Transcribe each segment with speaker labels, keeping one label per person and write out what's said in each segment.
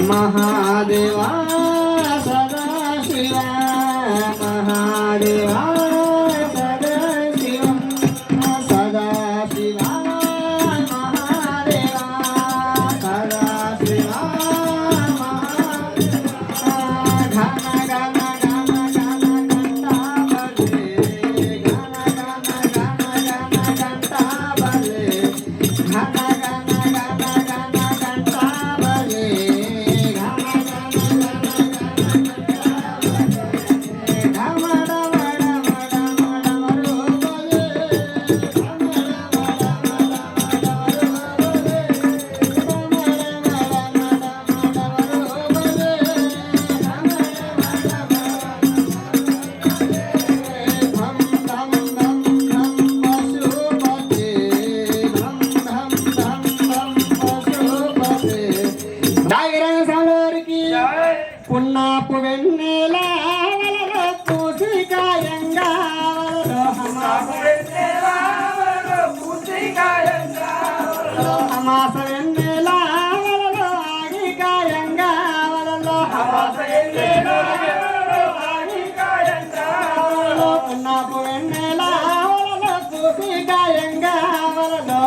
Speaker 1: महादेवा सदाशिवा महादेवा सदाशिवा सदाशिवा महादेवा सदाशिवा పున్నాపు వెన్నెల వలలో పూసికాయంగా అమాస వెన్నెల వలలో ఆగికాయంగా వలలో పున్నాపు వెన్నెల వలలో పూసికాయంగా వలలో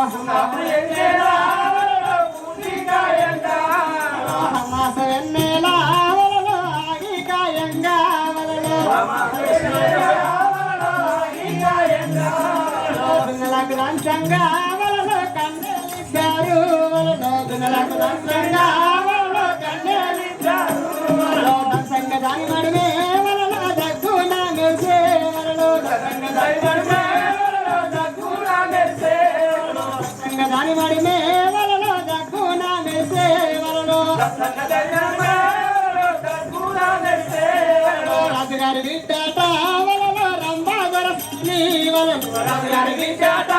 Speaker 1: అమాస వెన్నెల లంచంగా వలలో కన్నెలిచ్చారు వలలో దునలకు లంచంగా వలలో కన్నెలిచ్చారు వలలో దంసంగ దాని మడిమే వలలో దగ్గున మెరిసే వలలో దంసంగ దాని మడిమే వలలో దగ్గున మెరిసే వలలో దంసంగ దాని మడిమే వలలో దగ్గున మెరిసే వలలో దంసంగ దాని మడిమే వలలో దగ్గున మెరిసే వలలో రాజుగారి బిడ్డట వలలో రంభాదర నీ వలలో రాజుగారి బిడ్డట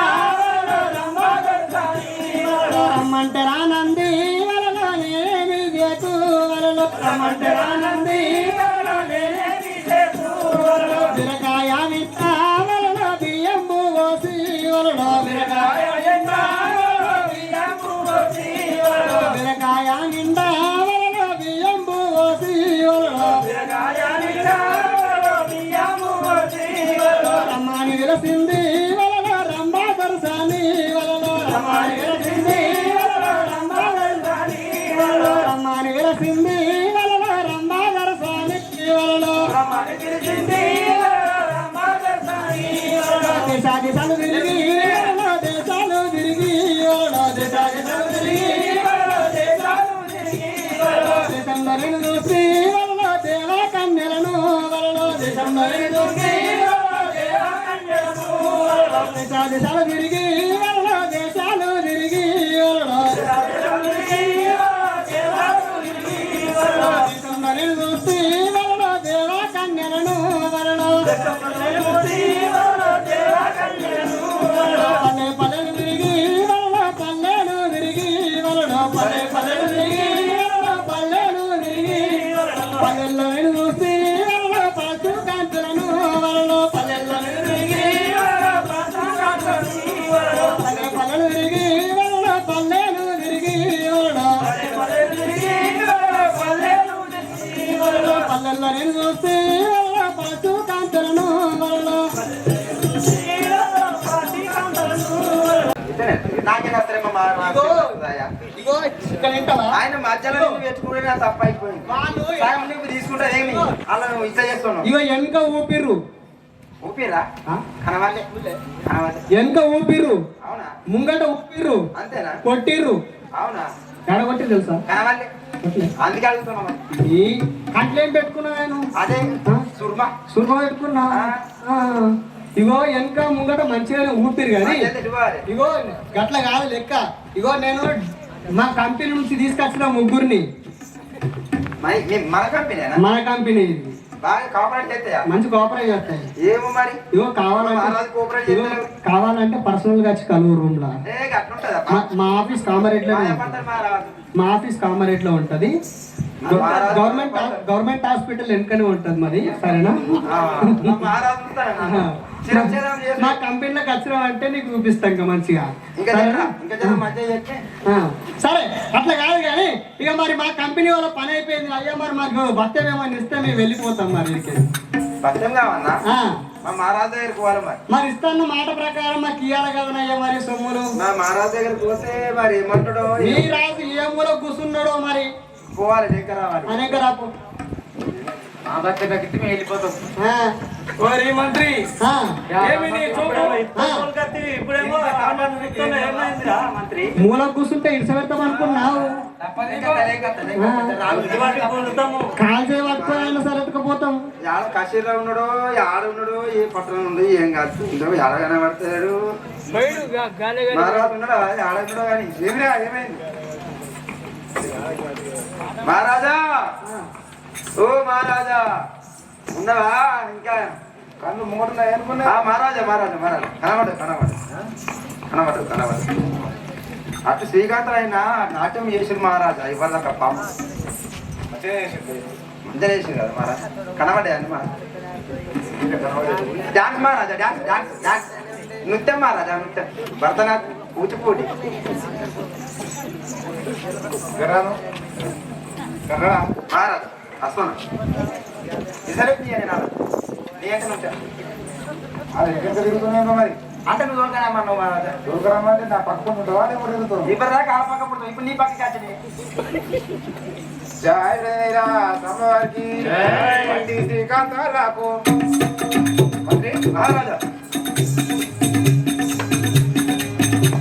Speaker 1: రమ్మంటే రానంది వలలో నేనేమి చేతు వలలో రమ్మంటే రానంది వలలో నేనేమి చేతు వలలో బిరకాయ విత్త వలలో బియ్యంబు పోసి వలలో బిరకాయ బిరకాయ నిండా వలలో బియ్యంబు పోసి వలలో రమ్మని విలసింది వలలో రంభా దర్శని వలలో రమ్మని విలసింది రమ్మని విలసింది వలలో రంభా దర్శని వలలో దేశాలు తిరిగి వలలో దేశాలు తిరిగి వలలో దేశాలు తిరిగి దేశంలో చూసి వలలో దేవ కన్యలను వలలో దేశంలో చూసి దేశాలు తిరిగి వలలో దేశాలు తిరిగి వలలో దేశంలో చూసి వలలో దేవ కన్యలను వలలో పల్లె పల్లెలు తిరిగి వలలో పల్లెలు తిరిగి వలలో పల్లె పల్లెలు తిరిగి వలలో పల్లెలు తిరిగి పల్లెల్లో చూసి వలలో పశు కాంతులను వలలో పల్లెల్లో తిరిగి పల్లెలు తిరిగి వలలో పల్లెలు తిరిగి వలలో పల్లెల్లో నేను చూస్తే వలలో పశు కాంతులను వలలో
Speaker 2: నాకేనా
Speaker 1: ఇగో ఇక్కడ వింటావా?
Speaker 2: ఆయన మధ్యలో నువ్వు పెట్టుకుంటే తప్ప అయిపోయింది.
Speaker 1: వాళ్ళు
Speaker 2: సగం నువ్వు తీసుకుంటా ఏమి అలా నువ్వు ఇట్లా చేస్తున్నావు.
Speaker 1: ఇగో వెనక ఊపిర్రు
Speaker 2: ఊపిరా కనవాలే కనవాలే
Speaker 1: వెనక ఊపిర్రు
Speaker 2: అవునా
Speaker 1: ముంగట ఊపిర్రు
Speaker 2: అంతేనా
Speaker 1: కొట్టిర్రు
Speaker 2: అవునా
Speaker 1: ఎడ కొట్టి తెలుసా?
Speaker 2: కనవాలే అందుకే అడుగుతున్నావు.
Speaker 1: ఈ కంట్లేం పెట్టుకున్నా నేను
Speaker 2: అదే సుర్మా
Speaker 1: సుర్మ పెట్టుకున్నా. ఇగో వెనక ముంగట మంచిగానే ఊపిరు కానీ ఇగో గట్ల కాదు లెక్క. ఇగో నేను మా కంపెనీ నుంచి తీసుకొచ్చిన ముగ్గురిని.
Speaker 2: మన కంపెనీ
Speaker 1: మన కంపెనీ
Speaker 2: బాగా కోఆపరేట్ చేస్తాయా?
Speaker 1: మంచి కోఆపరేట్ చేస్తాయి.
Speaker 2: ఏమో మరి
Speaker 1: ఇగో కావాలంటే పర్సనల్ గా వచ్చి కలువు రూమ్ లా. మా ఆఫీస్ కామారెడ్డిలో ఉంటది. గవర్నమెంట్ హాస్పిటల్ వెనుకనే ఉంటది మరి. సరేనా? మా కంపెనీలోకి వచ్చినావు అంటే నీకు చూపిస్తాం ఇంకా మంచిగా. సరే అట్లా కాదు కానీ ఇక మరి మా కంపెనీ వాళ్ళ పని అయిపోయింది. అయ్యా మరి మాకు భత్యం ఏమని ఇస్తే మేము వెళ్ళిపోతాం. మరి మరి ఇస్తాను మాట ప్రకారం మాకు ఇవ్వాలి కదా అయ్యా మరి సొమ్ములు.
Speaker 2: మహారాజు దగ్గరికి పోతే మరి ఏమంటాడో
Speaker 1: మీ రాజు ఏ మూల కూర్చున్నాడో మరి
Speaker 2: పోవాలి అనేక
Speaker 1: రాపు
Speaker 2: వెళ్ళిపోతాం.
Speaker 3: మంత్రి
Speaker 1: మూల కూర్చుంటే ఇడిస పెడతాం అనుకున్నావు. కాల్చే పట్టుకోవాలన్నా సరే ఎత్తుకపోతాం.
Speaker 2: కాశీలో ఉన్నాడో ఆడ ఉన్నాడో ఏ పట్టణం ఉందో ఏం కాదు ఆడ కనబడతాడు. మహారాజు ఉన్నాడా ఆడ ఉన్నాడో కానీ ఏమిరా ఏమైంది మహారాజా? ఓ మహారాజా ఉన్నావా? ఇంకా కళ్ళు మూడున్నాయి అనుకున్నా. మహారాజా మహారాజా మహారాజా కనబడు. అటు శ్రీకాంత్ అయినా నాట్యం చేసారు మహారాజా. ఇవాళ పాప మంచిగా చేసారు కదా మహారాజా. కనబడే అండి డాన్స్ మహారాజా డాన్స్ నృత్యం మహారాజా నృత్యం భరతనాట్యం కూచిపూడి మహారాజా అస్వనా ఇసరే మరి అంటే నువ్వు దొరకరామన్నావు మహారాజా. దొరకరామంటే నా పక్కన ఉంటావా? ఇప్పుడు దాకా ఆ పక్క పుడతావు. ఇప్పుడు నీ పక్కకి వచ్చి శ్రీకాంతాలకు మంత్రి మహారాజా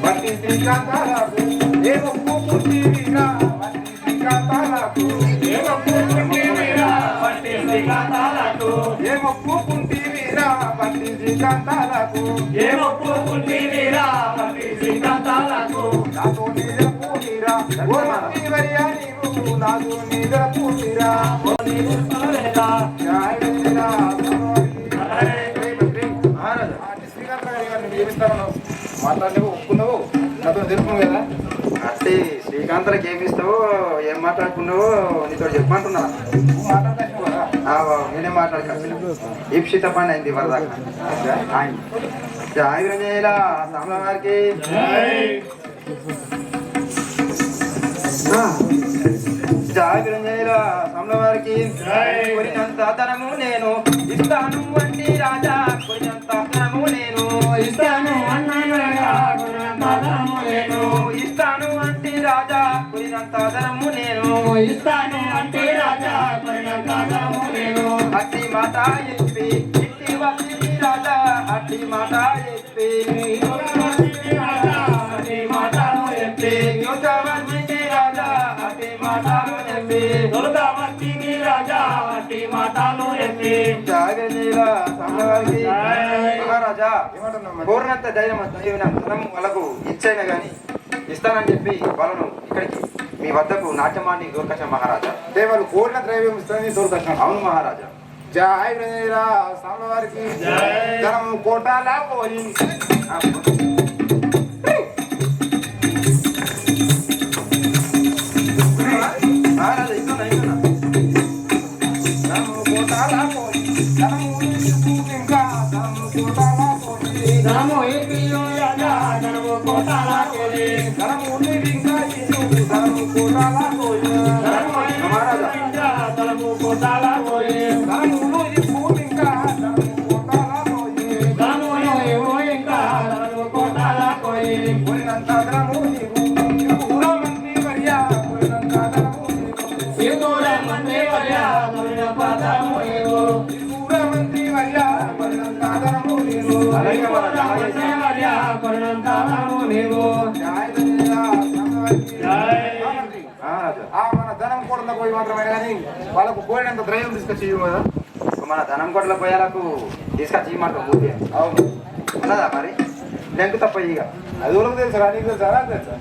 Speaker 2: వంటి శ్రీకాంతాలకు ఏ మొక్కు పుట్టి వీరా వంటి శ్రీకాంతాలకు ఏ మొక్కు పుట్టి వీరా వంటి శ్రీకాంతాలకు ఏ మొక్కు పుట్టి వీరా వంటి శ్రీకాంతాలకు ఏ మొక్కు పుట్టి వీరా వంటి శ్రీకాంతాలకు నాతో నీర పూనిరా ఓ మంత్రి వరియా నీవు నాతో నీర పూనిరా ఓ నీరు పరలేదా జాయలేదా మహారాజా శ్రీకాంత గారిని నియమిస్తాను మాట్లాడినవు ఒప్పుకున్నావు నాతో తెలుపుకున్నావు కదా. అంటే శ్రీకాంతలకు ఏమి ఇస్తావో ఏం మాట్లాడుకున్నావో నీతో చెప్పమంటున్నా. నేనే మాట్లాడుకున్నా. ఈప్షిత పని అయింది వరదాకా జాగ్రత్తలా సాంబ వారికి జాగ్రత్తలా సాంబ వారికి కొరినంత ధనము నేను ఇస్తాను వంటి రాజా. కొరినంత ధనము నేను ఇస్తాను ఇస్తాను అంటే రాజా కొరినంత ధనము నేను ఇస్తాను అంటే రాజా కొరినంత ధనము నేను. అట్టి మాట చెప్పి ఇట్టి వచ్చి రాజా అట్టి మాట చెప్పి అట్టి మాటను చెప్పి రాజా అట్టి మాటను చెప్పి రాజా అట్టి మాటను చెప్పి జాగ్రత్త మహారాజా కోరినంత ధైర్యం ధనం వాళ్ళకు ఇచ్చైనా గాని ఇస్తానని చెప్పి వాళ్ళను ఇక్కడికి మీ వద్దకు నాట్యమాన్ని దూరకృష్ణ మహారాజా. వాళ్ళు కోరిన ద్రవ్యం ఇస్తానని దూరకృష్ణ. అవును మహారాజా. జయ స్వామివారికి ధనము కోటాలా పోయి మహారాజా ఇస్తున్నా ధనము కోటాలా పోయి ధనము ఇంకా ధనము కోటాలా పోయి ధనము ధనము కోటాలా పోయి ధనము ఇంకా ధనము కోటాలా పోయి మహారాజా ధనము కోటాలా పోయి ధనము ఇంకా ధనము కోటాలా పోయి ధనము ఇంకా ధనము కోటాలా పోయి పోయినంత ధనము నీవు మంది మరి
Speaker 3: మంత్రి వర్య కరుణ పాదము నీవు
Speaker 2: త్రిపుర మంత్రి వర్య కరుణంత ధనము నీవు
Speaker 3: మంత్రి వర్య కరుణంత ధనము నీవు
Speaker 2: మన ధనం కొట్ల పోయి మాత్రమే కానీ వాళ్ళకు పోయినంత ద్రవ్యం తీసుకొచ్చి ఇవ్వు కదా.
Speaker 4: మన ధనం కొట్ల పోయేలకు తీసుకొచ్చి మాత్రం పూర్తి
Speaker 2: అవును
Speaker 4: ఉన్నదా మరి లెంకు తప్ప ఇక
Speaker 2: అది ఊరికి తెలుసా నీకు తెలుసా నాకు తెలుసా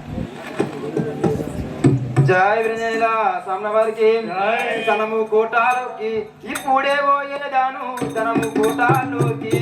Speaker 4: జై విజయల సామ్నవారికి ధనము కోటాలోకి ఇప్పుడే పోయేదాను ధనము కోటాలోకి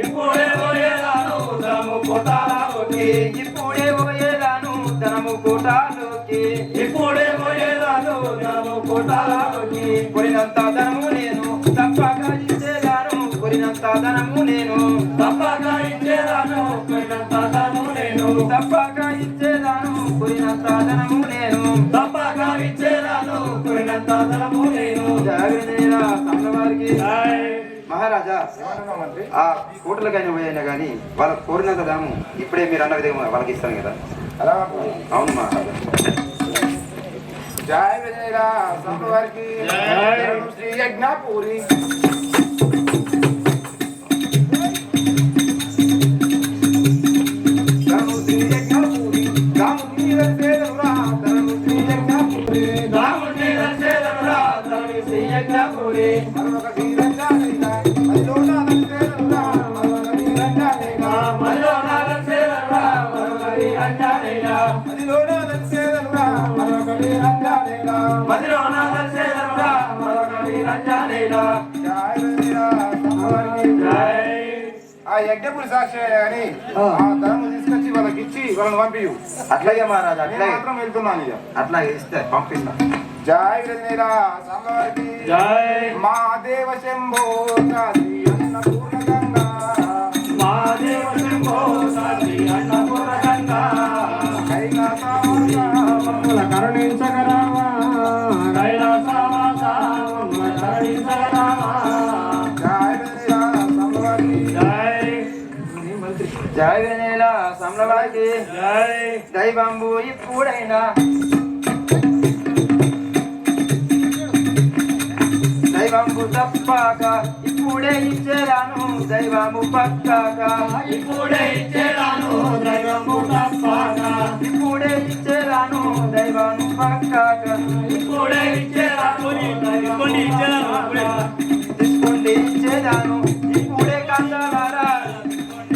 Speaker 3: ఇప్పుడే పోయేదాను ధనము కోటాలోకి
Speaker 4: ఇప్పుడే పోయేదాను ధనము కోటాలోకి
Speaker 3: ఇప్పుడే పోయేదాను ధనము కోటాలోకి
Speaker 4: కొరినంత ధనము నేను తప్పగా ఇచ్చేదాను కొరినంత ధనము నేను
Speaker 3: తప్పగా ఇచ్చేదాను కొరినంత ధనము నేను
Speaker 4: తప్పగా ఇచ్చేదాను కొరినంత ధనము నేను
Speaker 3: తప్పగా ఇచ్చేదాను కొరినంత ధనము నేను
Speaker 4: జాగ్రత్త సామ్నవారికి
Speaker 3: జై
Speaker 4: మహారాజా
Speaker 2: ఏమంటున్నావు మంత్రి
Speaker 4: ఆ కోటలకైనా పోయినా కానీ వాళ్ళకి కోరినంత ధనము ఇప్పుడే మీరు అన్న విధంగా వాళ్ళకి ఇస్తాను కదా
Speaker 2: అలా
Speaker 4: అవును మహారాజా
Speaker 2: జై విజయల సంతవారికి శ్రీ యజ్ఞాపూరి ధనము శ్రీ యజ్ఞాపూరి రాము నీల సేదనురా ధనము శ్రీ యజ్ఞాపూరి
Speaker 3: రాముని రచేదనురా ధనము శ్రీ యజ్ఞాపూరి
Speaker 2: మరొక వీరంగానైనా మదిలోన నచ్చేదనురా మరొక వీరంగానైనా
Speaker 3: మదిలోన రచేదనురా మరొక వీరంగానైనా
Speaker 2: మదిలోన నచ్చేదనురా మరొక వీరంగానైనా
Speaker 3: మదిలోన రచేదనురా మరొక వీరంగానైనా
Speaker 2: జై విజయల సంతవారికి
Speaker 3: జై
Speaker 2: ఆ యజ్ఞపురి సాక్షి అని ఆ ధనము తీసుకొచ్చి వాళ్ళకి ఇచ్చి వాళ్ళని పంపియు
Speaker 4: అట్లాగే మహారాజా
Speaker 2: నేను
Speaker 4: అట్లాగే
Speaker 2: మాత్రం వెళ్తున్నాను ఇక
Speaker 4: అట్లాగే ఇస్తే పంపిస్తా
Speaker 2: జై విజయల సంతవారికి
Speaker 3: జై
Speaker 2: మా దేవ శంభో కాశీ అన్నపూర్ణ గంగా
Speaker 3: మహాదేవ శంభో సాక్షి అన్నపూర్ణ గంగా
Speaker 2: కైలాసవాస
Speaker 1: మమ్మల కరుణించగరావా
Speaker 3: కైలాసవాస మమ్ముల కరుణించగరావా.
Speaker 2: జై విజయల సంతవారికి
Speaker 3: జై
Speaker 4: జై వినేల సమలవారికి
Speaker 3: జై
Speaker 4: దైవంబు ఇప్పుడైనా దైవంబు తప్పాక ఇప్పుడే ఇచ్చేదాను దైవము పక్కాక
Speaker 3: ఇప్పుడే ఇచ్చేదాను దైవము తప్పాక
Speaker 4: ఇప్పుడే ఇచ్చేదాను దైవము పక్కాక
Speaker 3: ఇప్పుడే ఇచ్చేదాను తీసుకొని ఇచ్చేదాను ఇప్పుడే
Speaker 4: తీసుకుంటే ఇచ్చేదాను ఇప్పుడే కందలారా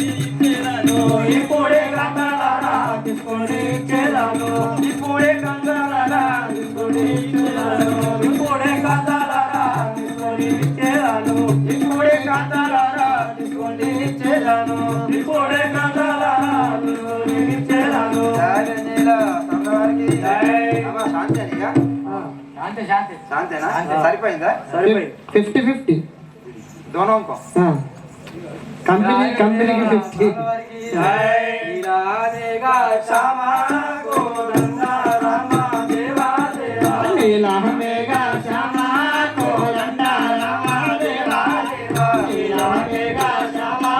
Speaker 3: ఇచ్చేదాను ఇప్పుడే కందలారా తీసుకొని ఇచ్చేదాను
Speaker 4: ఇప్పుడే కందలారా
Speaker 3: తీసుకొని ఇచ్చేదాను ఇప్పుడే కందలారా తీసుకొని ఇచ్చేదాను
Speaker 4: ఇప్పుడే కందలారా తీసుకుంటే ఇచ్చేదాను
Speaker 3: ఇప్పుడే కందలారా తీసుకొని ఇచ్చేదాను.
Speaker 4: జై వినేల సమలవారికి
Speaker 3: జై.
Speaker 4: అమ్మా శాంతేనిగా శాంతేనా సరిపోయిందా
Speaker 3: సరిపోయి
Speaker 1: 50-50
Speaker 4: दोनों को
Speaker 1: కంపెనీకి 50.
Speaker 3: దేగా శ్యామా గోవిందా రామ దేవా దేవా
Speaker 1: నీలమేఘా శ్యామా కోదండ రామ దేవా దేవా. నీలమేఘా శ్యామా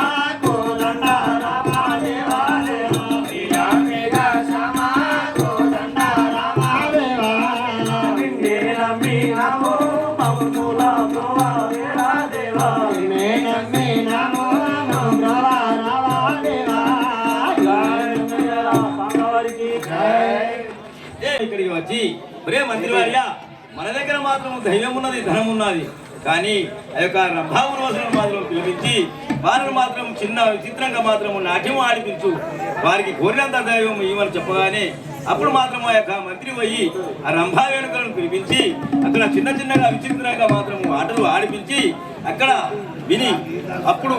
Speaker 1: కోదండ రామ దేవా దేవా. నీలమేఘా శ్యామా కోదండ రామ దేవా.
Speaker 3: నిన్నే నమ్మినాము మమ్ముల ప్రభువా దేవా దేవా.
Speaker 1: నిన్నే నమ్మినాము ప్రభువా దేవా.
Speaker 5: ఇక్కడికి వచ్చి ఒరే మంత్రి వార్య మన దగ్గర మాత్రం ధైర్యం ఉన్నది ధనం ఉన్నది కానీ ఆ యొక్క రంభావుని వసలను మాత్రం పిలిపించి వారిని మాత్రం చిన్న విచిత్రంగా మాత్రం నాట్యం ఆడిపించు వారికి కోరినంత దైవం ఇవ్వని చెప్పగానే అప్పుడు మాత్రం ఆ యొక్క మంత్రి పోయి ఆ రంభా వేణుకలను పిలిపించి అక్కడ చిన్న చిన్నగా విచిత్రంగా మాత్రం ఆటలు ఆడిపించి అక్కడ విని అప్పుడు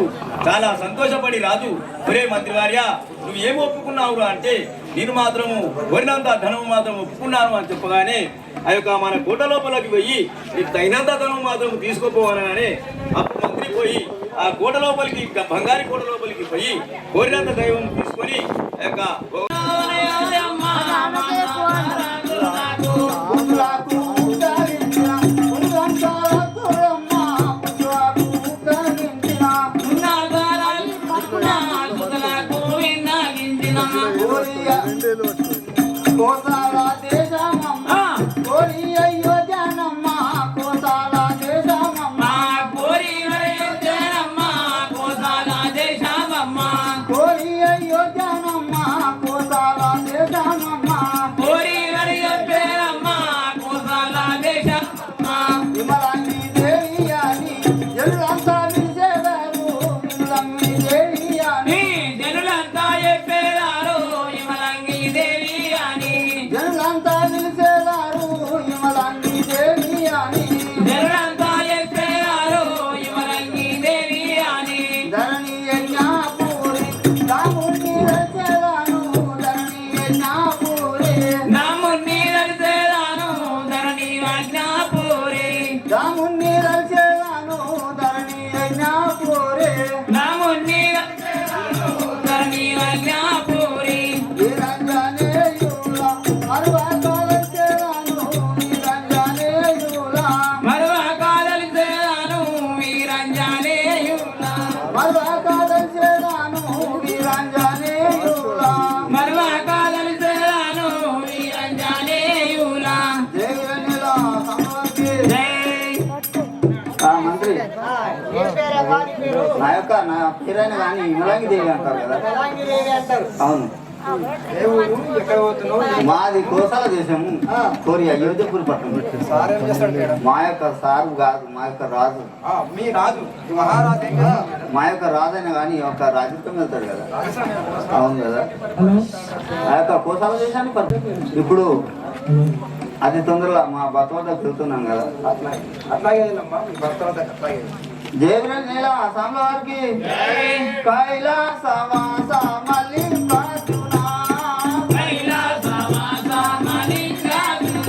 Speaker 5: చాలా సంతోషపడి రాజు ఒరే మంత్రి వార్య నువ్వు ఏమి ఒప్పుకున్నావురా అంటే నేను మాత్రము కోరినంత ధనం మాత్రం ఒప్పుకున్నాను అని చెప్పగానే ఆ యొక్క మన కోట లోపలికి పోయి నీకు తగినంత ధనం మాత్రం తీసుకోపోవాలనే అప్పుడు మంత్రి పోయి ఆ కోట లోపలికి బంగారి కోట లోపలికి పోయి కోరినంత దైవం తీసుకొని ఆ యొక్క
Speaker 1: పుట్టులకు ఉదరించిన పురుగంతాలకు రమ్మ. పుట్టులకు ఉదరించిన కోసాల దేశమమ్మ కోరి అయోధ్యనమ్మ అమ్మవారి పేరు
Speaker 2: నా పేరైన కానీ ఇమలాంగి దేవి అంటారు కదా.
Speaker 1: కళాంగి దేవి అంటారు.
Speaker 2: అవును.
Speaker 4: ఏ ఊరు ఎక్కడ పోతున్నావు?
Speaker 2: మాది కోసాల దేశము, కోరియా యోధపూర్ పట్టణం.
Speaker 4: సార్ ఏం చేస్తాడు మేడం?
Speaker 2: మా యొక్క సారు కాదు, మా యొక్క రాజు.
Speaker 4: మీ రాజు ఈ మహారాజు ఏం చేస్తాడు మేడం?
Speaker 2: మా యొక్క రాజు అయినా కానీ ఒక రాజుత్వం వెళ్తాడు కదా.
Speaker 4: రాజస్థాన్
Speaker 2: అవును కదా. ఆ యొక్క కోసాల దేశాన్ని ఇప్పుడు అతి తొందరలో మా భర్త వద్దకు వెళ్తున్నాం కదా.
Speaker 4: అట్లాగే వెళ్ళమ్మా, మీ భర్త వద్దకు అట్లాగే.
Speaker 2: జయబ్రహ్మ నీల ఆసాంల వారికి కైలాసవాస మల్లికార్జున కైలాసవాస మల్లికార్జున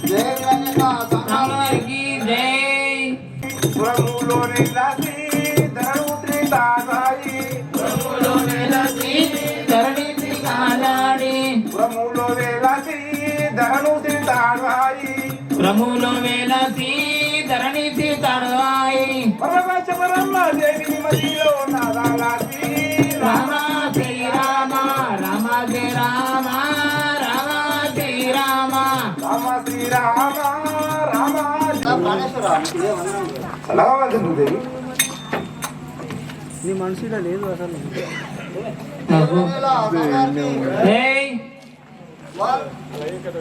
Speaker 2: జయబ్రహ్మ ఆసాంల వారికి
Speaker 3: పురములోని రాసి ధరణి తాగాయి పురములోని రాసి ధరణి తాగాయి
Speaker 6: ప్రములో వేలసి ధరణి తడవాయి
Speaker 3: పరమశివరమ్మ దేవి మదిలో నాదాలాసి
Speaker 6: రామ శ్రీ రామ రామ శ్రీ రామ రామ శ్రీ రామ
Speaker 3: రామ శ్రీరామ రామ
Speaker 2: ప్రాణేశ్వర
Speaker 3: అలాగే దేవి
Speaker 6: ఏయ్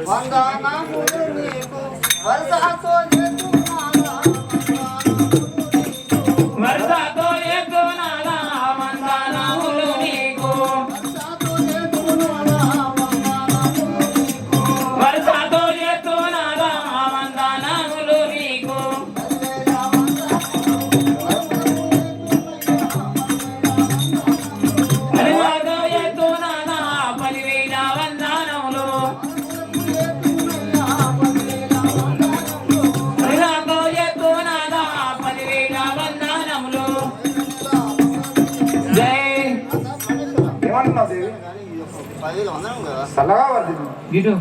Speaker 2: వందనములు నీకు వరసతో చేస్తున్నానా
Speaker 6: వర్షతో ఎత్తునాలా వందనములు నీకు వర్షతో ఎత్తునాలా వందనములు నీకు వర్షతో ఎత్తునాలా 10,000 వందనములు వర్షతో ఎత్తునాలా 10,000 వందనములు జై
Speaker 3: ఏమంటున్నావు దేవి
Speaker 2: 10,000 వందనం కదా.
Speaker 3: చల్లగా వర్ధిల్లు.
Speaker 6: గిటు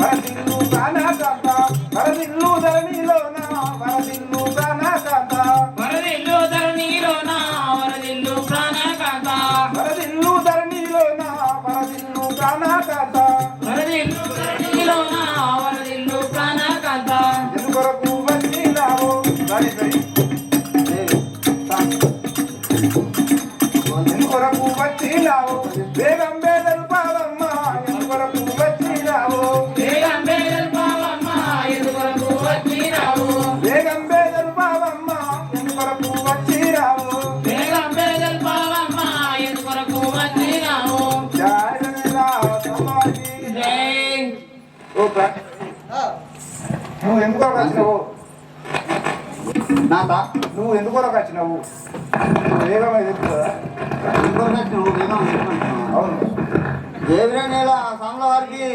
Speaker 3: వరదిల్లు ప్రాణకాంత వరదిల్లు ధరణిలోన వరదిల్లు ప్రాణకాంత
Speaker 6: వరదిల్లు ధరణిలోన వరదిల్లు ప్రాణకాంత
Speaker 3: వరదిల్లు ధరణిలోన వరదిల్లు ప్రాణకాంత
Speaker 6: వరదిల్లు ధరణిలోన వరదిల్లు ప్రాణకాంత
Speaker 3: ఎందుకొరకు వచ్చినావు ఎందుకొరకు వచ్చినావు వేగం వేదలు పావమ్మ ఎందుకొరకు వచ్చినావు
Speaker 6: వేగం వేదలు పావమ్మ ఎందుకొరకు వచ్చినావు
Speaker 3: వేగం వేదలు పావమ్మ ఎందుకొరకు వచ్చినావు
Speaker 6: వేగం వేదలు పావమ్మ ఎందుకొరకు వచ్చినావు జై
Speaker 3: నువ్వు ఎందుకొరకు వచ్చినావు
Speaker 2: నాదా
Speaker 3: నువ్వు ఎందుకొరకు వచ్చినావు వేగం ఎదురు కదా అవును
Speaker 2: జయబ్రహ్మ ఆసాంల వారికి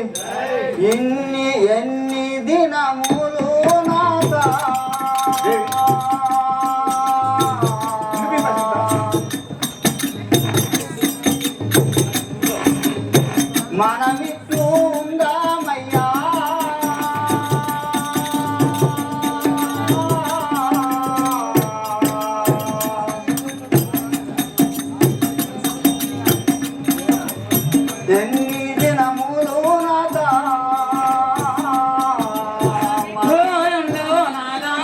Speaker 2: ఎన్ని దినములు నాదా మనమిట్టు ఉందామయ్యా ఎన్ని దినములు నాదా
Speaker 6: గోవిందో నాదా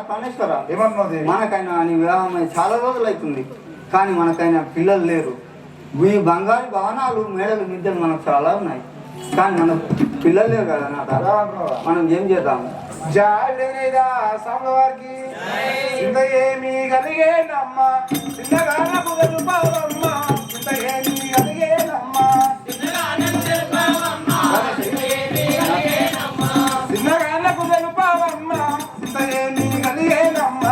Speaker 1: పరమేశ్వర
Speaker 3: ఏమన్నావు దేవి?
Speaker 1: మనకైనా నీ వివాహం అయి చాలా రోజులు అవుతుంది, కానీ మనకైనా పిల్లలు లేరు. ఈ బంగారు భవనాలు మేడలు మిద్దెలు మనకు చాలా ఉన్నాయి, కానీ మనకు పిల్లలు లేరు కదా నాట.
Speaker 3: అలా అంటున్నావా?
Speaker 1: మనం ఏం చేద్దాము?
Speaker 3: జాడేదా సాంబవారికి ఇంత ఏమి కలిగేనమ్మ, చిన్నగా నాకు తెలుపావమ్మ, ఇంత ఏమి కలిగేనమ్మ, చిన్నగా నాకు తెలుపావమ్మ, ఇంత ఏమి కలిగేనమ్మ,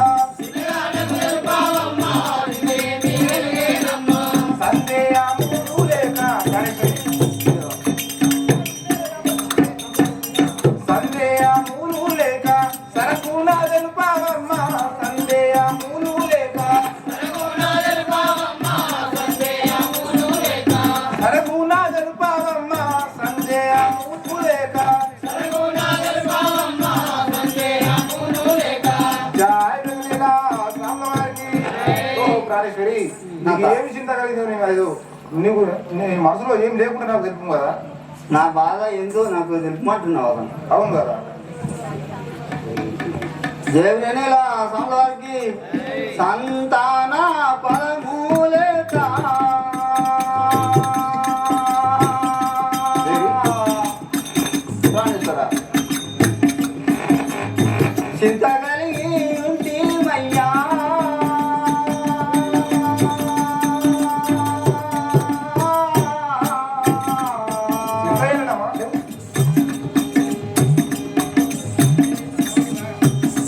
Speaker 3: సందేహము లేక సందేహములు లేక సరకు నా తెలుపావమ్మ, సందేహములు లేక సరకు నా తెలుపావమ్మ, సందేహములు లేక జాయలా సాంబవారికి. ఓ ప్రాణేశ్వరి, నీకు ఏమి చింత కలిగిందో నేను నీకు నీ మనసులో ఏం లేకుండా నాకు తెలుపు కదా.
Speaker 1: నా బాధ ఏందో నాకు తెలుపమంటున్నావు.
Speaker 3: అవును కదా.
Speaker 1: జయవేణిలా స్వామివారికి సంతాన పరమూలేక చింత కలిగి ఉంటేమయ్యా,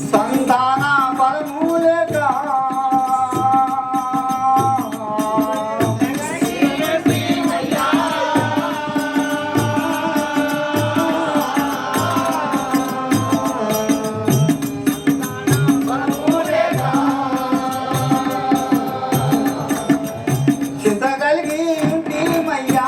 Speaker 1: సంతాన పరమూలేక చింత కలిగి ఉంటేమయ్యా,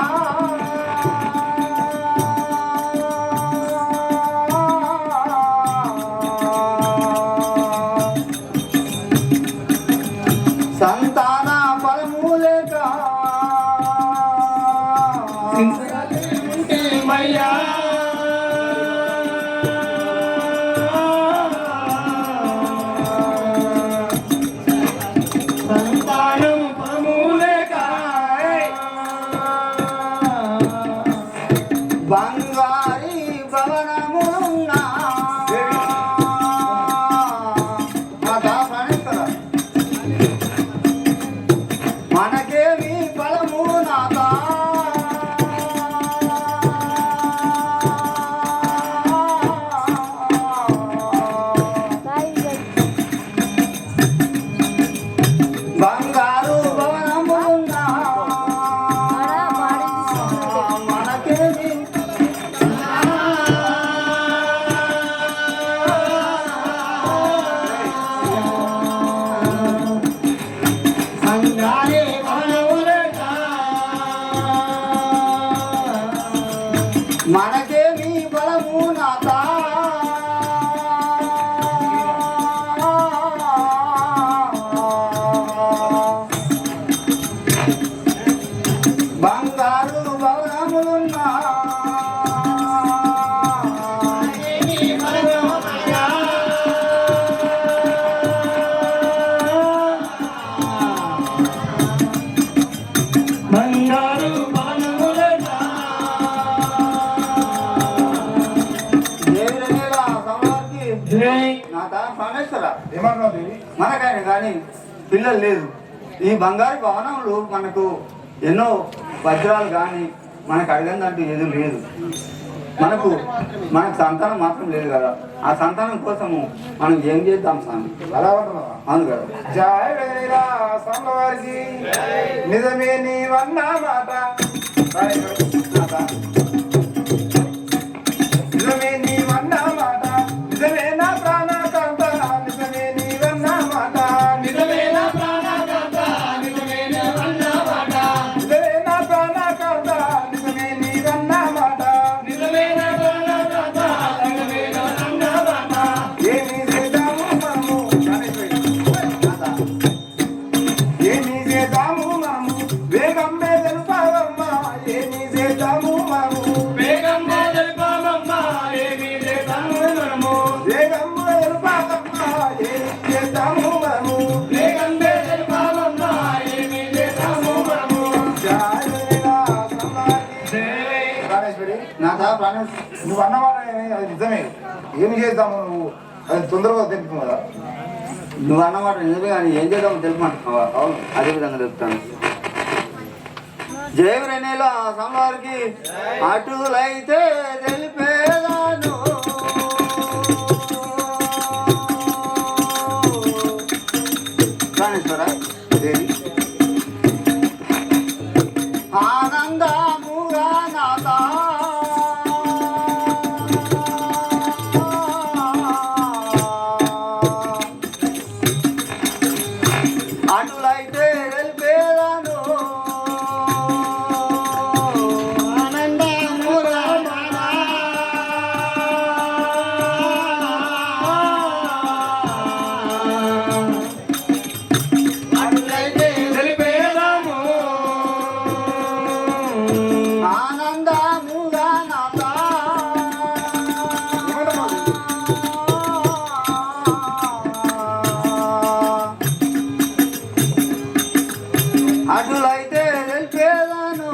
Speaker 1: సంతాన పరమూలేక సంతానం పరమూలేక బంగారి భవనమున్నా మనకేమి ఫలము నాథ, బంగారు భవనమున్నా మనకేమి బంగారే భవనములేక మనకేమి బలము నాథ, బంగారు భవనములున్నా బంగారు భవనములున్నా దేవునిలా సమర్కి నాథ పరమేశ్వర.
Speaker 3: ఏమన్నావు దేవి?
Speaker 1: మనకైనా కానీ పిల్లలు లేదు. ఈ బంగారు భవనంలో మనకు ఎన్నో వజ్రాలు కానీ మనకు అడగందంటూ ఏది లేదు. మనకు సంతానం మాత్రం లేదు కదా. ఆ సంతానం కోసము మనం ఏం చేద్దాం స్వామి?
Speaker 3: అలా అంటున్నావా?
Speaker 1: అవును కదా.
Speaker 3: జాయలా సాంబవారికి నిజమే నీవన్న మాట, నిజమే నీవన్న మాట, నిజమే నా ప్రాణకాంత, నిజమే నీవన్న మాట, నిజమే నా ప్రాణకాంత, నిజమే నీవన్న మాట, నిజమే నా ప్రాణకాంత, నిజమే నీవన్న మాట, నిజమే నా ప్రాణకాంత, నిజమే నీవన్న మాట. ఏమి చేద్దాము మనము ఏమి చేద్దాము మనము వేగం తెలుపావమ్మా, ఏమి చేద్దాము మనము
Speaker 1: నా తా ప్రాణం
Speaker 3: నువ్వు అన్నమాట అది నిజమే. ఏమి చేద్దాము నువ్వు అది తొందరగా తెలుపుతుంది కదా.
Speaker 1: నువ్వు అన్నమాట నిజమే కానీ ఏం చేద్దామో తెలుపమంటున్నావా? అవును, అదే విధంగా చెప్తాను. జయవరేణిలో సోమవారికి అటులైతే తెలిపేదాను ప్రాణేశ్వరా దేవి ఆనందముగా నాదా అటులైతే తెలిపేదాను ఆనందముగా నాదా అటులైతే తెలిపేదాను ఆనందముగా నాదా అటులైతే తెలిపేదాను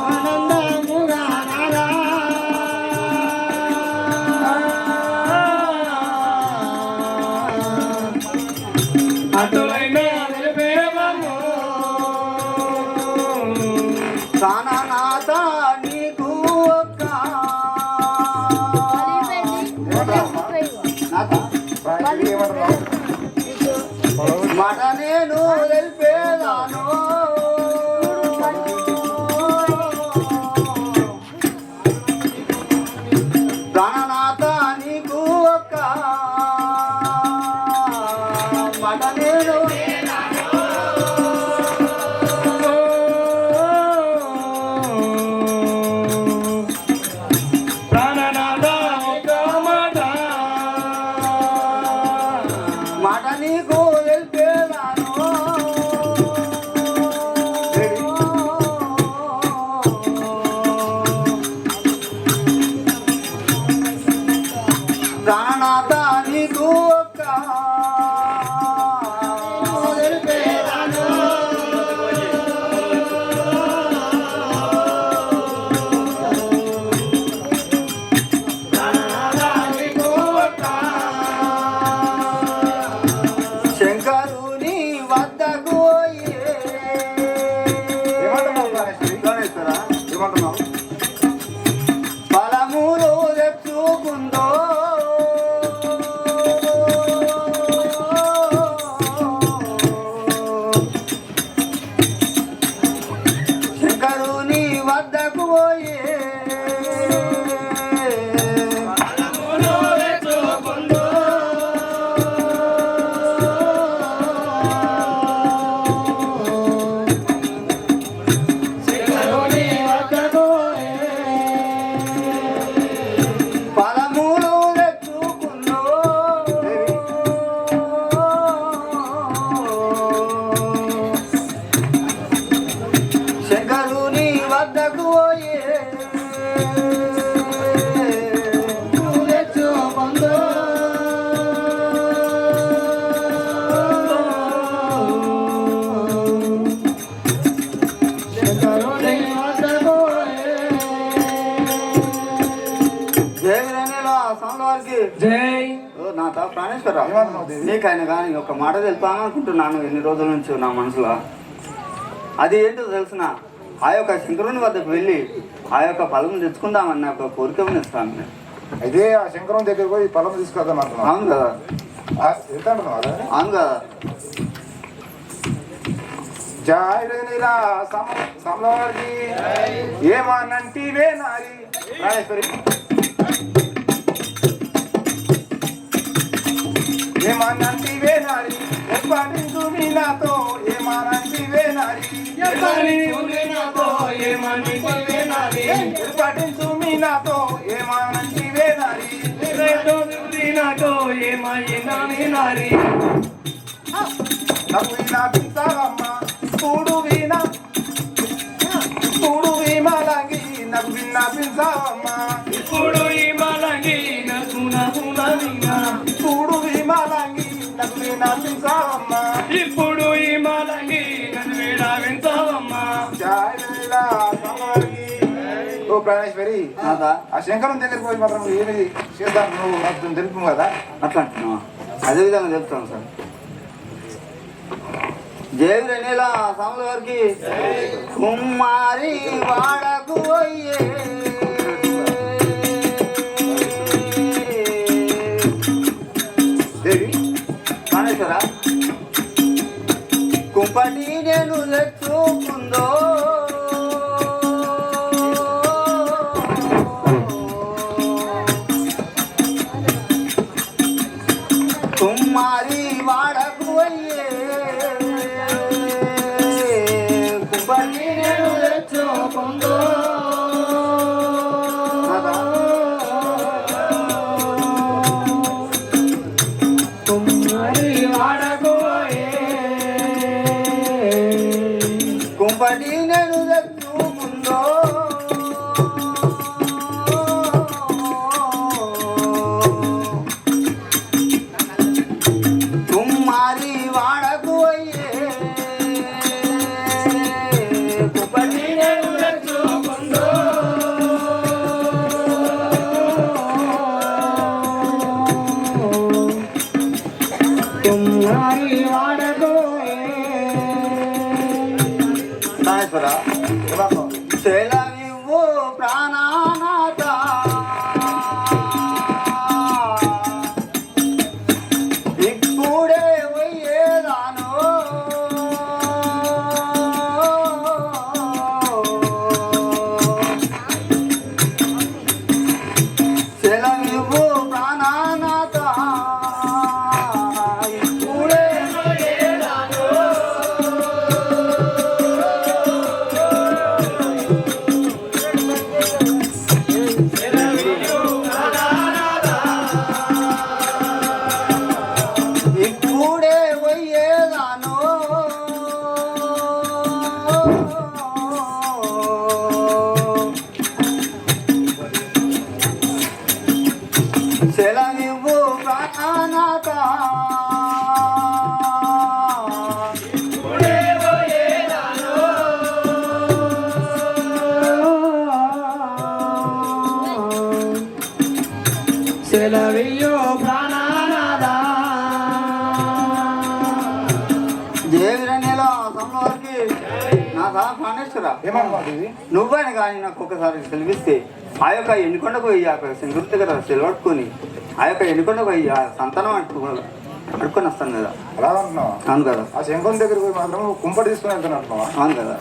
Speaker 1: ఆనందముగా నాదా
Speaker 2: అటులైతే తెలిపేదాను
Speaker 1: కాననాథ నీకు ఒక్క నాథ
Speaker 3: ఏమంటున్నావు?
Speaker 1: మాట నేను తెలిపేదాను ప్రాణనాథ నీకు ఒక్క మాట నేను
Speaker 2: ప్రాణనాథ ఒక మాట
Speaker 1: మాట నీకు తెలిపేదాను ప్రాణనాథ నీకు ఒక్క తెలిపేదాను శంకరుని వద్దకు పోయి
Speaker 3: ఏమంటున్నావు గణేశ్వరి?
Speaker 1: గణేశ్వరా
Speaker 3: ఏమంటున్నావు?
Speaker 1: ఫలములు తెచ్చుకుందో శంకరుని వద్దకు పోయి ఫలములు తెచ్చుకుందో శంకరుని వద్దకు పోయి తెచ్చుకుందో శంకరుని వద్దకు జయవరేణిలో సోమవారికి
Speaker 2: జై
Speaker 1: నా తా ప్రాణేశ్వరరావు
Speaker 3: ఏమంటున్నావు దేవి?
Speaker 1: నీకైనా కానీ ఒక మాట తెలుపాను అనుకుంటున్నాను ఎన్ని రోజుల నుంచి నా మనసులో. అది ఏంటో తెలిసిన ఆ యొక్క శంకరుని వద్దకు వెళ్ళి ఆ యొక్క ఫలం తెచ్చుకుందామన్న ఒక కోరిక ఇస్తాను నేను.
Speaker 3: అయితే ఆ శంకరం దగ్గర పోయి పొలం తీసుకొద్దాం అంటున్నావు.
Speaker 1: అవును కదా
Speaker 3: ఎంత అంటున్నావు అదే?
Speaker 1: అవును కదా
Speaker 3: జాయిరా సమలవారికి ఏమానంటివే నారి రాజేశ్వరి ఏమానంటివే నారి ఎప్పటించు మీ నాతో ఏమానంటివే నారి ఎప్పటించు మీ నాతో ఏమానంటివే నారి నాకు వీణా పిస్తావమ్మ చూడు వీణా మాలంగి నాకు విన్నా పిస్తావమ్మ
Speaker 2: ఇప్పుడు ఈ మలంగి నాకు
Speaker 3: చూడు ఈ మాలంగి నాకు విన్నా పిస్తావమ్మ
Speaker 2: ఇప్పుడు ఈ మలంగి నన్ను వింటావమ్మా
Speaker 3: జాయిరా సమలవారికి ఓ ప్రాణేశ్వరి
Speaker 2: నాదా
Speaker 3: ఆ శంకరం దగ్గరికి పోయి మాత్రం ఏమి చేద్దాం నువ్వు నాకు తెలుపు కదా.
Speaker 2: అట్లా అంటున్నావా? అదే విధంగా చెప్తాను సార్. జయవి రెనీల సాముల వారికి కుమారి వాడకు అయ్యే
Speaker 3: దేవి
Speaker 2: కాళేశ్వర కుంపటి నేను తెచ్చుకుందో కుమారి వాడకు అయ్యే కుంపటి నేను తెచ్చుకుందో కుంపటి నేను తెచ్చుకుందో కుమారి వాడకు అయ్యే కుంపటి నేను తెచ్చుకుందో కుమారి వాడకు నాయకురా సెలవివ్వు ప్రాణనాథ ఇప్పుడే పోయేదాను సెలవివ్వు ప్రాణనాథ ఇప్పుడే పోయేదాను ఇప్పుడే పోయేదాను సెలవివ్వు ప్రాణనాథ
Speaker 6: సెలవియో ప్రాణనాదా
Speaker 2: జయవిరణ్యలో సమ్మవారికి నా ప్రాణేశ్వర
Speaker 3: ఏమమ్మా దేవి
Speaker 2: నువ్వని కానీ నాకు ఒకసారి సెలవిస్తే ఆ యొక్క ఎన్నికొండకు పోయి ఆ సింగుర్తి దగ్గర సెలవట్టుకొని ఆ యొక్క ఎన్నికొండకు పోయి ఆ సంతానం అడుక్కొని వస్తాను కదా.
Speaker 3: అలా అంటున్నావా?
Speaker 2: అవును కదా.
Speaker 3: ఆ శంకరం దగ్గరికి పోయి మాత్రం కుంపటి తీసుకుని వెళ్తాను అంటున్నావా?
Speaker 2: అవును కదా.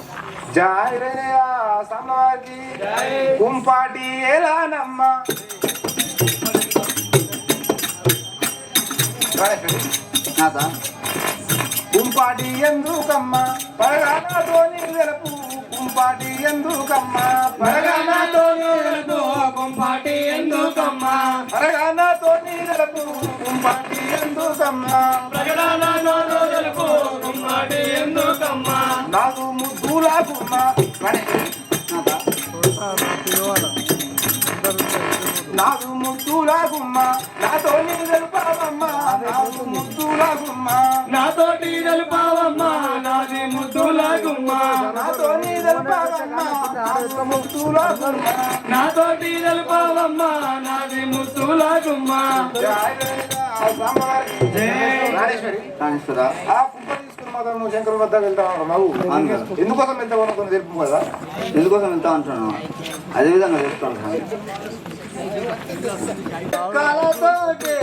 Speaker 3: జాయ్ రేనయ్య సామ్లవారికి కుంపాటి ఎలానమ్మ
Speaker 2: నాదా
Speaker 3: కుంపాటి ఎందుకమ్మ పరగానతో నిలపు కుంపాటి ఎందుకమ్మ పరగానతో నిలపు
Speaker 6: కుంపాటి ఎందుకమ్మా
Speaker 3: పరగానతో నిలపు కుంపాటి ఎందుకమ్మ
Speaker 6: ప్రజలను తెలుపు కుంపాటి ఎందుకమ్మా
Speaker 3: నాకు ముద్దులాకుమ్మ
Speaker 2: నాదా
Speaker 3: నాకు ముద్దులాకుమ్మ నాతో నిలపావమ్మ నాకు ముద్దులాకుమ్మ
Speaker 6: నాతోటి తెలుపావమ్మా నాది ముద్దులాగుమ్మా
Speaker 3: నాతో నిలపావమ్మ నాకు ముద్దులాకుమ్మ
Speaker 6: నాతోటి తెలుపావమ్మా నాది ముద్దులాగుమ్మా
Speaker 3: రాజేశ్వరి
Speaker 2: ప్రాణేశ్వర
Speaker 3: ఆ కుంప తీసుకుని మాత్రం నువ్వు శంకరు వద్ద వెళ్తావు నువ్వు ఎందుకోసం వెళ్తావు కొన్ని తెలుపు కదా.
Speaker 2: ఎందుకోసం వెళ్తా అంటున్నాను? అదే విధంగా చెప్తాను సార్. కలతోటే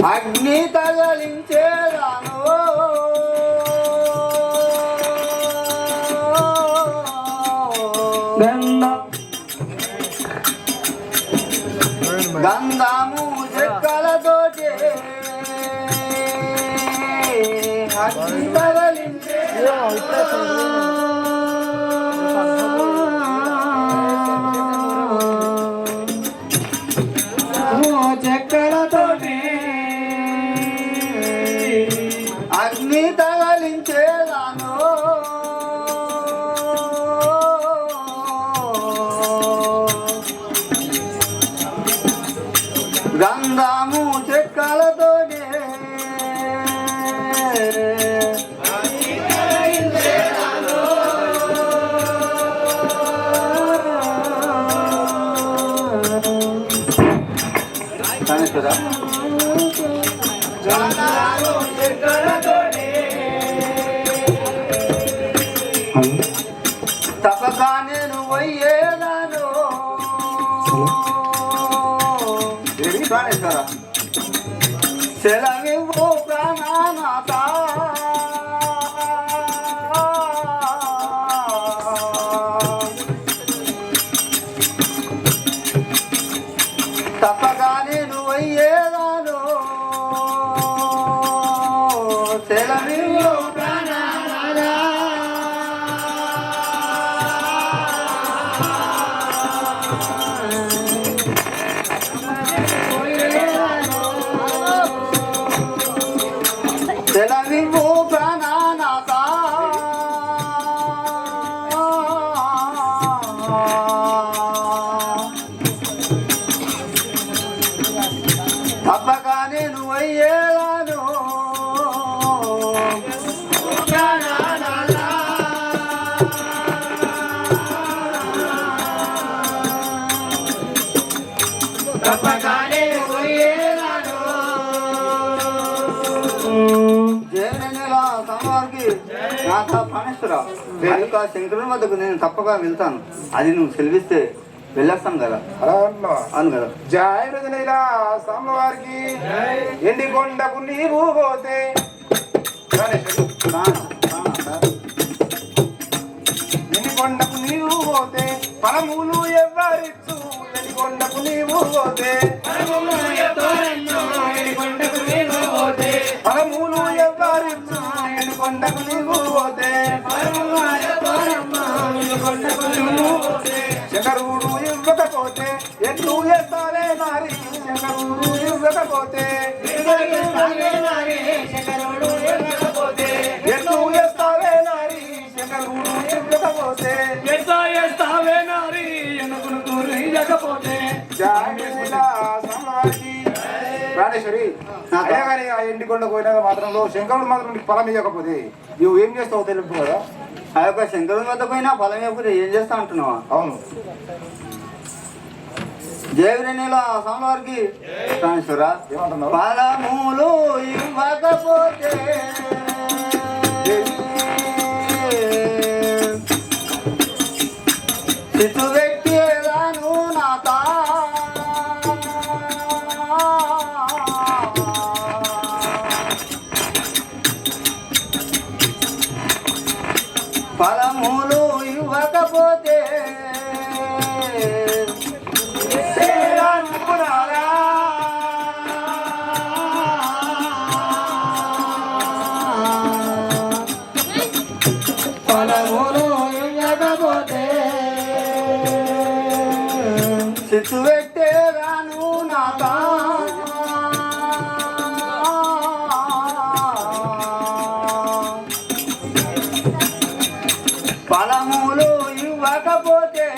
Speaker 2: అగ్ని తగలించేదాను గంధము చెక్కలతోటే అగ్ని తగలించే
Speaker 6: చెక్కలతోటి
Speaker 2: అగ్ని తగలించేదాను గంధము చెక్కలతోనే
Speaker 1: సెలవివ్వు ప్రాణనాథ తప్పగా నేను అయ్యేదాను సెలవివ్వు సెలవివ్వు ప్రాణనాథ తప్పగా నేను అయ్యేదాను తప్పగా నేను అయ్యేదాను జయనెల సమవారికి నాథ ప్రాణేశ్వర వెనుక శంకరుని వద్దకు నేను తప్పగా వెళ్తాను అది నువ్వు సెలవిస్తే వెళ్ళేస్తాను కదా
Speaker 3: అలా అన్నా
Speaker 1: అవును కదా
Speaker 3: జయ రజనీలా స్వామివారికి ఎండి కొండకు నీవు పోతే ఎండి కొండకు నీవు పోతే ఫలములు ఎవ్వరిచ్చు ఎండి కొండకు నీవు పోతే ఫలములు ఎవ్వరిచ్చు ఎండి కొండకు నీవు పోతే శంకరుడు ఇవ్వకపోతే ఎట్లు చేస్తావే నారి శంకరుడు ఇవ్వకపోతే ఎట్లు చేస్తావే నారి శంకరుడు ఇవ్వకపోతే ప్రాణేశ్వరి అయ్యా కానీ ఆ ఇంటి కొండ పోయినా మాత్రంలో శంకరుడు మాత్రం నీకు ఫలం ఇవ్వకపోతే నువ్వు ఏం చేస్తావు తెలుపు కదా
Speaker 1: ఆ యొక్క శంకరుని వద్ద పోయినా ఫలం ఇవ్వకపోతే ఏం చేస్తా అంటున్నావా
Speaker 3: అవును
Speaker 1: జయవిరేణిలో స్వామివారికి ప్రాణేశ్వర
Speaker 3: ఏమంటున్నావు
Speaker 1: ఫలములు ఇవ్వకపోతే చిత్తు పెట్టేదాను నాథ ఫలములు ఇవ్వకపోతే ఫలములు ఇవ్వకపోతే చిత్తు పెట్టేదాను నాథ ఫలములు ఇవ్వకపోతే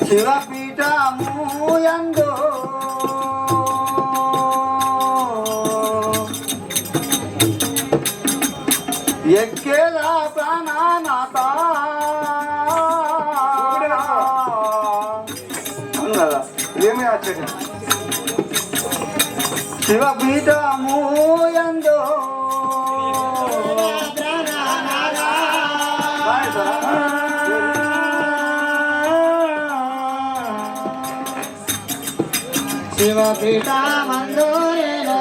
Speaker 1: శివపీఠము యందు ఎక్కేలా ప్రాణనాథ అవును కదా
Speaker 3: ఏమీ ఆశ్చర్యం
Speaker 1: శివపీఠము యందు శివపీఠమందు నేను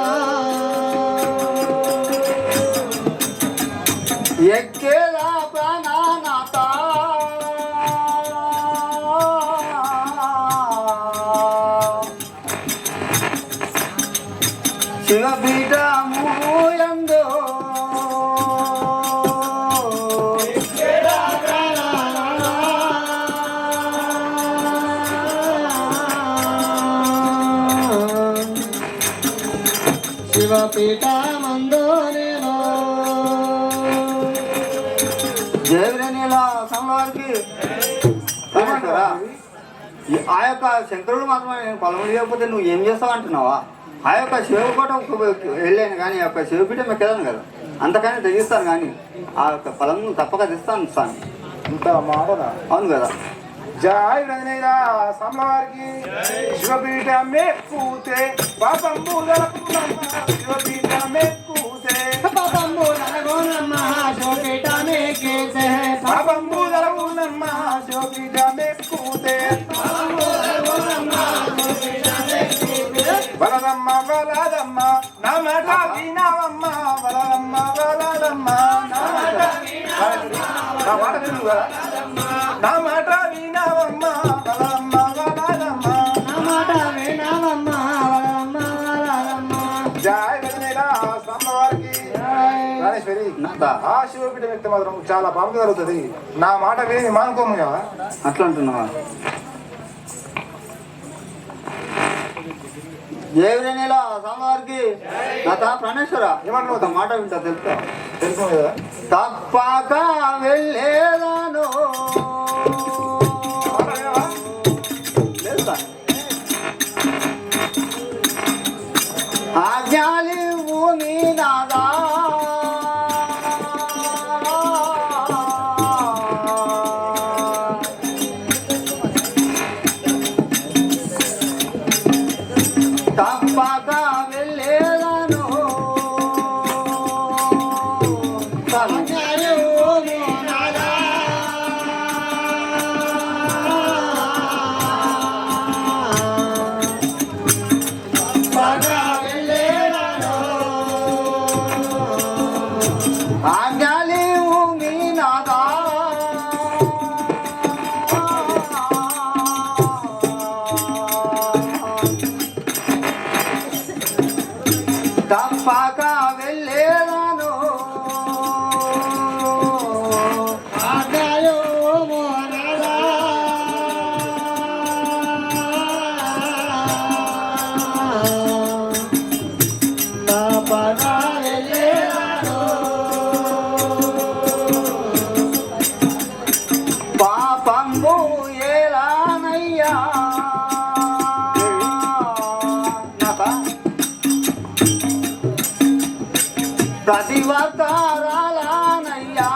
Speaker 1: ఎక్కేలా ప్రాణనాథ శివపీఠము యందు శివపీఠమందు నేను జయవిరేణిల స్వామివారికి ఏమంటారా ఆ యొక్క శంకరుడు మాత్రమే నేను పొలం లేకపోతే నువ్వు ఏం చేస్తావు అంటున్నావా ఆ యొక్క శివకోటం వెళ్ళాను కానీ ఆ యొక్క శివపీఠం ఎక్కదాను కదా అంతకని తెగిస్తాను కానీ ఆ యొక్క ఫలం తప్పక తెస్తాను స్వామి
Speaker 3: ఇంత మాటనా
Speaker 1: అవును కదా
Speaker 3: జై రంజనేయ సమ్మవారికి శివపీఠ మెక్కుతే పాపం పూజలకున్నమ్మ శివపీఠ మెక్కుతే
Speaker 1: పాపంబు నలగోనమ్మ శోపేటమే కేసే
Speaker 3: పాపం పూజలకున్నమ్మ శివపీఠ మెక్కుతే వలదమ్మ వలదమ్మ నా మాట వినావమ్మ వలదమ్మ వలదమ్మ నా మాట విను కదా నా మాట వినావమ్మ వలదమ్మ వలదమ్మ
Speaker 1: నా మాట వినావమ్మ వలదమ్మ వలదమ్మ
Speaker 3: జై రంజనేయ సమ్మవారికి రాజేశ్వరి ఆ శివపీఠ వ్యక్తి మాత్రం చాలా బాగా జరుగుతుంది నా మాట విని మానుకోము కదా
Speaker 4: అట్లా అంటున్నావా?
Speaker 1: దేవుని సోమవారికి నాత ప్రాణేశ్వర
Speaker 3: ఏమన్నా
Speaker 1: ఒక మాట వింటా తెలుసా
Speaker 3: తెలుసు కదా
Speaker 1: తప్పక వెళ్ళేదాను తెలుసా ఆజ్ఞాలి భూమి నాదా తప్పక వెళ్ళేదాను ఆజ్ఞాలి భూమి నాదా తప్పక వెళ్ళేదాను ఆజ్ఞాలి భూమి నాదా తప్పక వెళ్ళేదాను ఆజ్ఞాయో మోనదా తప్పక వెళ్ళేదాను పాపంబు ఏలానయ్యా ప్రతివతారాలనయ్యా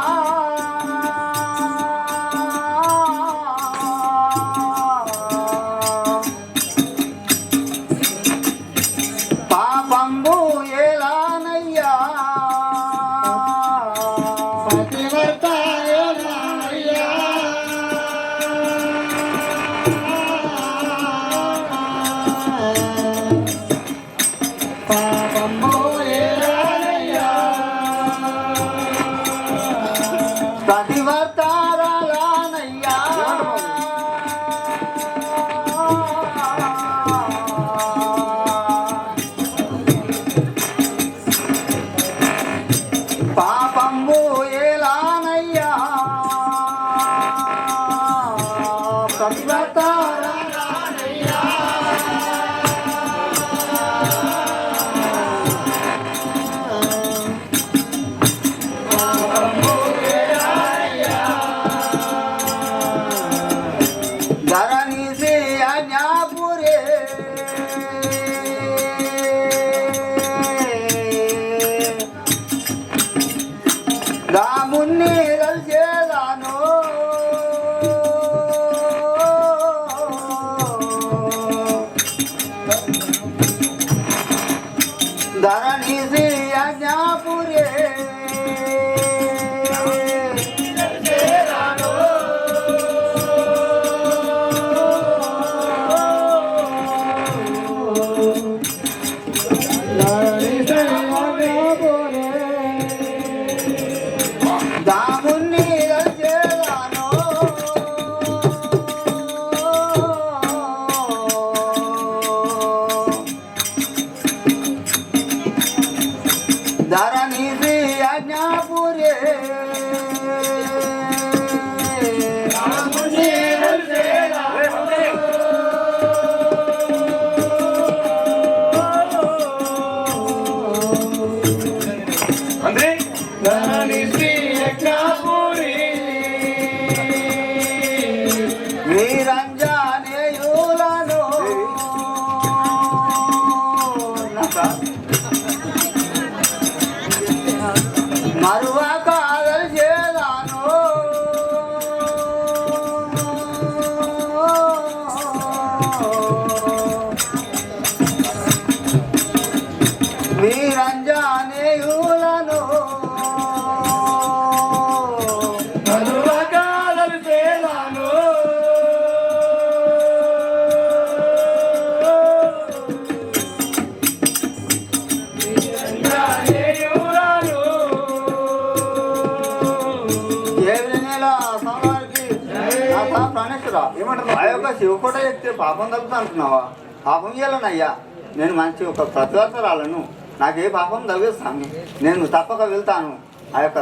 Speaker 1: పాపంబు ఏలానయ్యా ప్రతివర్తారాలనయ్యా పాపంబు ప్రతివర్తారాలనయ్యా పాపంబు ఏలానయ్యా ప్రతివర్తారాలనయ్యా ధరణి సే అజ్ఞాపురే రాముణ్ణి కలిసేదాను ధరణి సే అజ్ఞాపురే దాముని కలిసేదాను ధరణి శ్రీ అజ్ఞాపురే దాముని
Speaker 3: అంతే
Speaker 6: ధరణి శ్రీ యజ్ఞాపురి
Speaker 1: వీరంజనేయులను మరువక కలిసేదాను వీరంజనేయులను
Speaker 6: మధురకాలవి పేలాను
Speaker 1: ఏమంటారు ఆ యొక్క శివకోట ఎక్కితే పాపం తగ్గుతా అంటున్నావా? పాపం ఇయ్యాలనయ్యా, నేను మంచి ఒక ప్రతివర్తరాలను, నాకే పాపం తగ్గిస్తాను, నేను తప్పక వెళ్తాను ఆ యొక్క